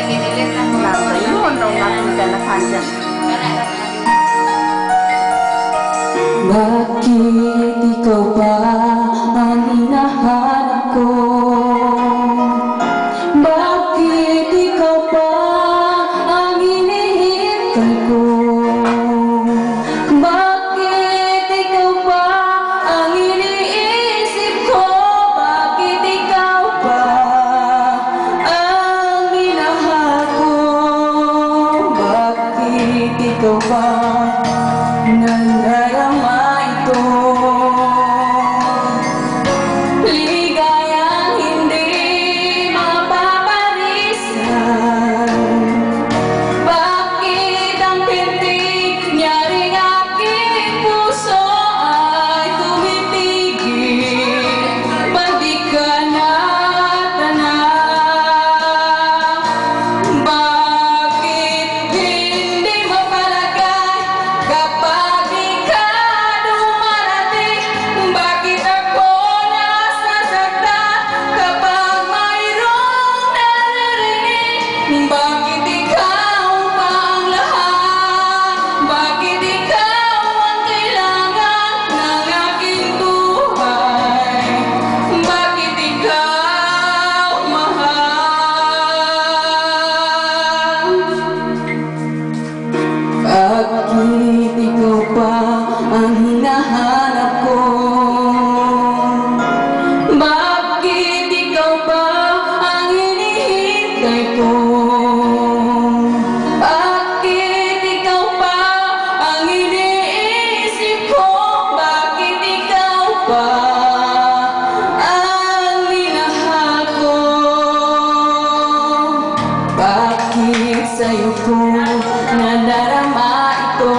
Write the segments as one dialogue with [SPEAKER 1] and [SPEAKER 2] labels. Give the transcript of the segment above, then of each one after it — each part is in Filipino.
[SPEAKER 1] Nasa yun, nung nakikalasan dyan.
[SPEAKER 2] Bakit ikaw ba ang hinahanap ko? Bakit ikaw ba ang hinihintay ko? Bakit ikaw ba ang iniisip ko? Bakit ikaw ba ang minahal ko? Bakit ikaw ba nandarama ito? Ligayang hindi mapaparisan. Bakit ang pintig niya ring aking puso ay tumitigil pag di ka natanaw? Bakit hindi mapalagay kapag ikaw dumarating? Bakit ako nasasaktan kapag mayroong naririnig? Bakit ikaw pa ang lahat? Bakit ikaw ang kailangan ng aking buhay? Bakit ikaw mahal? Bakit ikaw pa ang hinahanap ko? Bakit ikaw ba ang hinihintay ko? Bakit ikaw pa ang iniisip ko? Bakit ikaw pa ang minahal ko? Bakit sa'yo ko nadarama ito?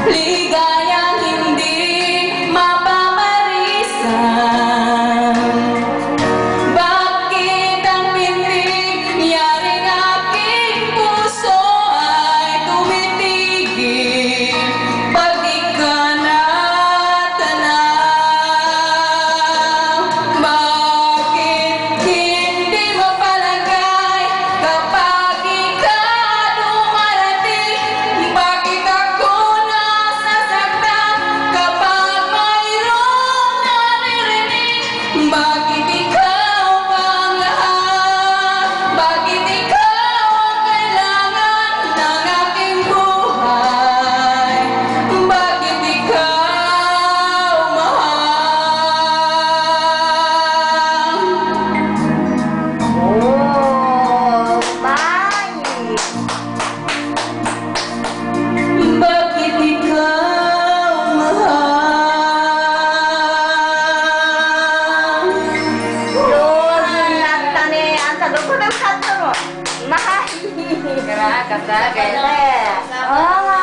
[SPEAKER 2] Ligayang hindi mapaparisan. Bakit ang pintig niya ring aking puso ay tumitigil pag di ka natanaw? Bakit hindi mapalagay kapag ikaw dumarating? Bakit ako nasasaktan kapag mayroong naririnig? Bakit ikaw pa ang lahat? Bakit ikaw ang kailangan ng aking buhay? Bakit ikaw mahal?
[SPEAKER 1] Oh, bye!
[SPEAKER 2] Bakit ikaw mahal?
[SPEAKER 1] Doon ang tani, ang talo ko ng kanto mo. Mahal!
[SPEAKER 3] Kaya kata, kaya.
[SPEAKER 1] Oh,